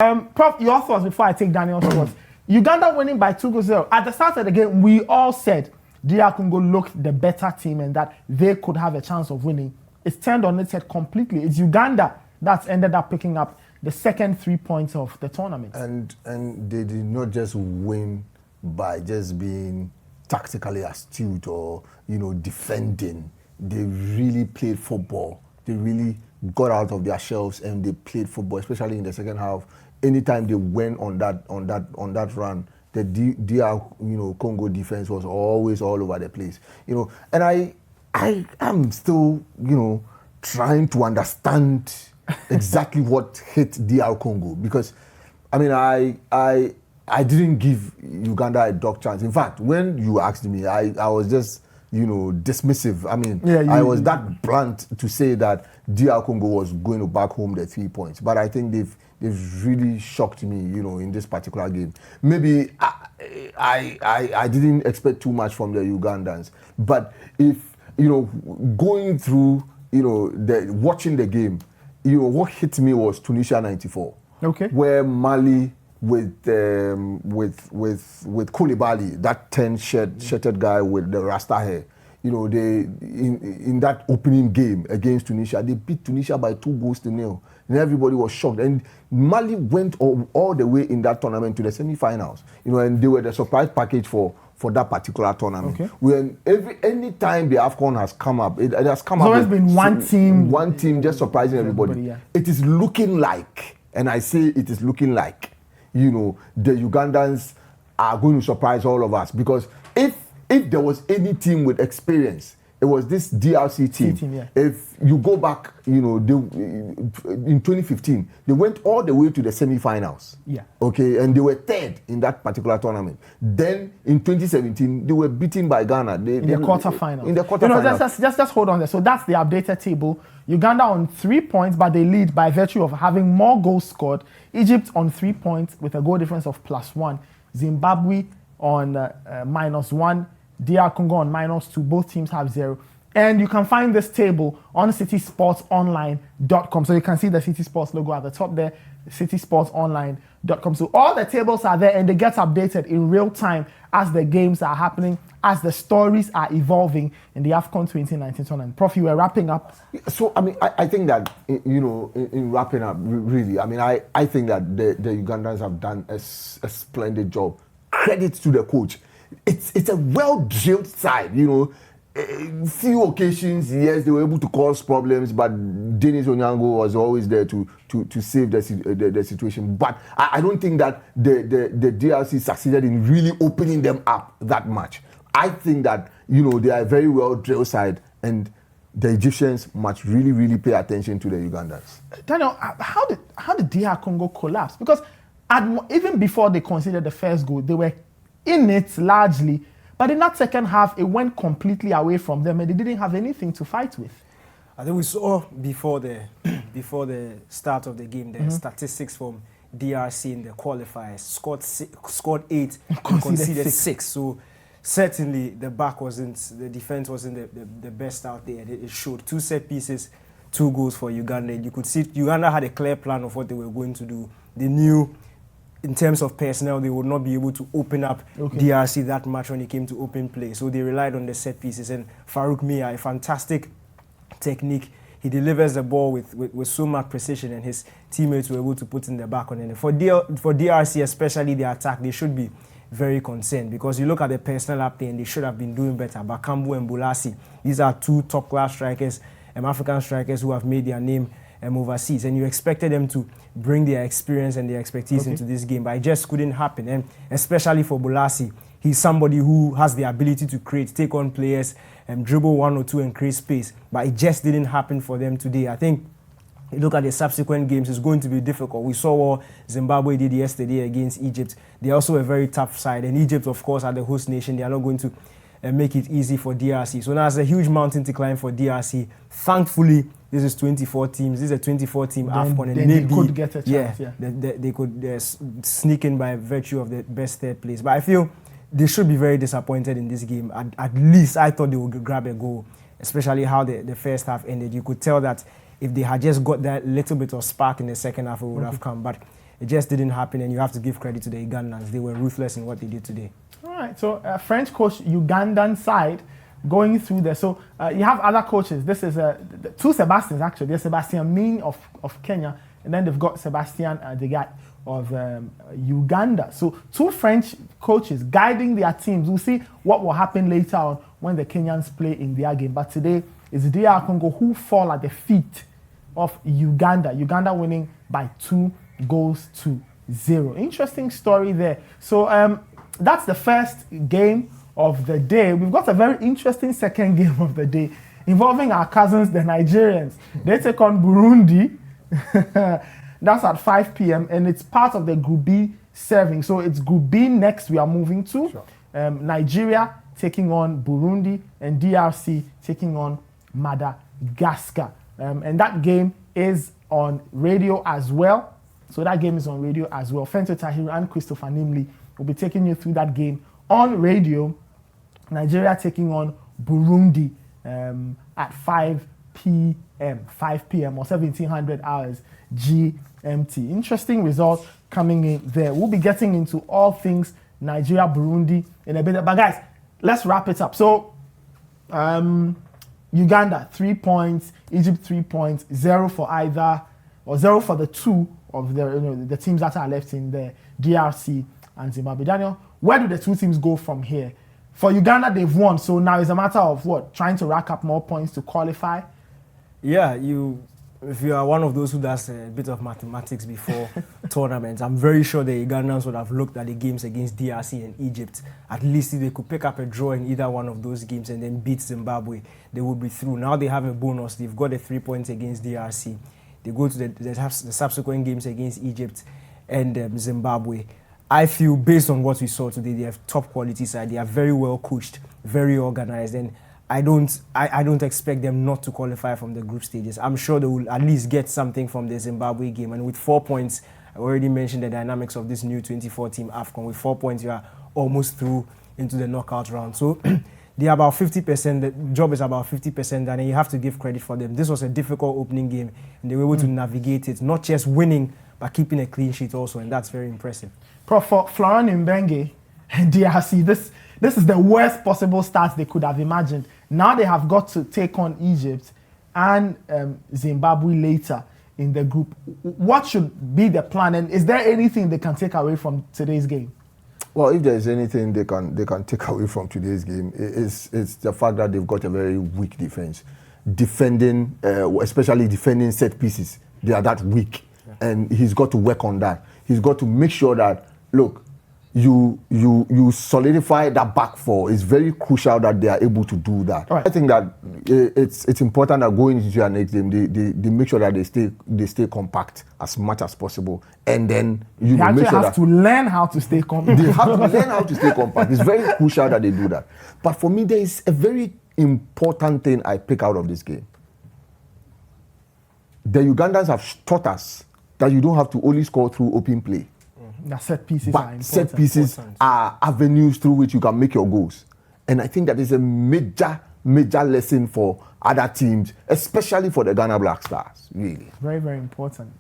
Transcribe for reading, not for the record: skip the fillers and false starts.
Prof, your thoughts before I take Daniel's thoughts. Uganda winning by 2-0. At the start of the game, we all said DR Congo looked the better team and that they could have a chance of winning. It's turned on its head completely. It's Uganda that's ended up picking up the second 3 points of the tournament. And they did not just win by just being tactically astute or, defending. They really played football. They really got out of their shells and they played football, especially in the second half. Anytime they went on that run, the DR Congo defense was always all over the place. And I am still trying to understand exactly what hit DR Congo, because I didn't give Uganda a dog chance. In fact, when you asked me, I was just dismissive. I was that blunt to say that DR Congo was going to back home the 3 points. But I think they've really shocked me, in this particular game. Maybe I didn't expect too much from the Ugandans. But if, going through, watching the game, what hit me was Tunisia 94. Okay. Where Mali with Koulibaly, that 10-shirted guy with the Rasta hair, they in that opening game against Tunisia, they beat Tunisia by 2-0, and everybody was shocked. And Mali went all the way in that tournament to the semi-finals, and they were the surprise package for that particular tournament. Okay. When any time the AFCON has come up, it has come up. There's always been one team just surprising everybody. Yeah. It is looking like, and I say it is looking like, the Ugandans are going to surprise all of us, because if there was any team with experience, it was this DRC team. Yeah. If you go back, in 2015, they went all the way to the semi-finals. Yeah. Okay, and they were third in that particular tournament. Then in 2017, they were beaten by Ghana. In the quarterfinals. Just hold on there. So that's the updated table. Uganda on 3 points, but they lead by virtue of having more goals scored. Egypt on 3 points with a goal difference of +1. Zimbabwe on -1. DR Congo on -2. Both teams have 0. And you can find this table on citisportsonline.com. So you can see the Citi Sports logo at the top there, citisportsonline.com. So all the tables are there and they get updated in real time as the games are happening, as the stories are evolving in the AFCON 2019 tournament. Prof, you were wrapping up. So, I think that, in wrapping up, really, I think that the Ugandans have done a splendid job. Credit to the coach. It's a well-drilled side, Few occasions, yes, they were able to cause problems, but Denis Onyango was always there to save the situation. But I don't think that the DRC succeeded in really opening them up that much. I think that, they are a very well-drilled side, and the Egyptians must really, really pay attention to the Ugandans. Daniel, how did DR Congo collapse? Because even before they conceded the first goal, they were in it largely, but in that second half, it went completely away from them, and they didn't have anything to fight with. I think we saw before the start of the game, the statistics from DRC in the qualifiers scored 8 and conceded 6. So certainly the defense wasn't the best out there. It showed 2 set pieces, 2 goals for Uganda. You could see Uganda had a clear plan of what they were going to do. They knew, in terms of personnel, they would not be able to open up DRC that much when it came to open play. So they relied on the set pieces. And Farouk Mia, a fantastic technique. He delivers the ball with so much precision, and his teammates were able to put in the back on it. For DRC, especially the attack, they should be very concerned, because you look at the personnel up there and they should have been doing better. Bakambu and Bulasi, these are 2 top-class strikers, African strikers who have made their name overseas, and you expected them to bring their experience and their expertise into this game, but it just couldn't happen. And especially for Bulasi, he's somebody who has the ability to create, take on players, and dribble 1 or 2 and create space, but it just didn't happen for them today. I think you look at the subsequent games, it's going to be difficult. We saw what Zimbabwe did yesterday against Egypt. They're also a very tough side, and Egypt, of course, are the host nation. They are not going to make it easy for DRC. So now it's a huge mountain to climb for DRC. Thankfully, this is 24 teams. This is a 24-team AFCON, and maybe they could get a chance. They could sneak in by virtue of the best third place. But I feel they should be very disappointed in this game. At least I thought they would grab a goal, especially how the first half ended. You could tell that if they had just got that little bit of spark in the second half, it would have come. But it just didn't happen, and you have to give credit to the Ugandans. They were ruthless in what they did today. All right, so French coach, Ugandan side, going through there. So you have other coaches. This is two Sebastians, actually. There's Sebastian Min of Kenya, and then they've got Sebastian Degat of Uganda. So two French coaches guiding their teams. We'll see what will happen later on when the Kenyans play in their game. But today it's DR Congo who fall at the feet of Uganda. Uganda winning by 2-0. Interesting story there. So that's the first game of the day. We've got a very interesting second game of the day involving our cousins, the Nigerians. They take on Burundi. That's at 5 p.m. and it's part of the Group B serving. So it's Group B next we are moving to. Sure. Nigeria taking on Burundi and DRC taking on Madagascar. And that game is on radio as well. So that game is on radio as well. Fento Tahiru and Christopher Nimley will be taking you through that game on radio. Nigeria taking on Burundi at 5 p.m. 5 p.m. or 1700 hours GMT. Interesting result coming in there. We'll be getting into all things Nigeria, Burundi in a bit. But guys, let's wrap it up. So Uganda 3 points, Egypt 3 points, 0 for either, or 0 for the two of the teams that are left in the DRC and Zimbabwe. Daniel, where do the two teams go from here? For Uganda, they've won, so now it's a matter of what? Trying to rack up more points to qualify? Yeah, if you are one of those who does a bit of mathematics before tournaments, I'm very sure the Ugandans would have looked at the games against DRC and Egypt. At least if they could pick up a draw in either one of those games and then beat Zimbabwe, they would be through. Now they have a bonus. They've got the 3 points against DRC. They go to the subsequent games against Egypt and Zimbabwe. I feel, based on what we saw today, they have top quality side. They are very well coached, very organized, and I don't expect them not to qualify from the group stages. I'm sure they will at least get something from the Zimbabwe game. And with 4 points, I already mentioned the dynamics of this new 24 team AFCON. With 4 points, you are almost through into the knockout round. So they are about 50%. The job is about 50% done, and you have to give credit for them. This was a difficult opening game, and they were able to navigate it, not just winning, but keeping a clean sheet also, and that's very impressive. Prof, for Florent Mbenge and DRC, this is the worst possible start they could have imagined. Now they have got to take on Egypt and Zimbabwe later in the group. What should be the plan, and is there anything they can take away from today's game? Well, if there's anything they can take away from today's game, it's the fact that they've got a very weak defense. Defending, especially defending set pieces, they are that weak. Yeah. And he's got to work on that. He's got to make sure that, look, you solidify that back four. It's very crucial that they are able to do that. Right. I think that it's important that going into your next game, they make sure that they stay compact as much as possible, and then they make sure have to learn how to stay compact. They have to learn how to stay compact. It's very crucial that they do that. But for me, there is a very important thing I pick out of this game. The Ugandans have taught us that you don't have to only score through open play. The set pieces but are important. Set pieces are avenues through which you can make your goals. And I think that is a major lesson for other teams, especially for the Ghana Black Stars, really. Very, very important.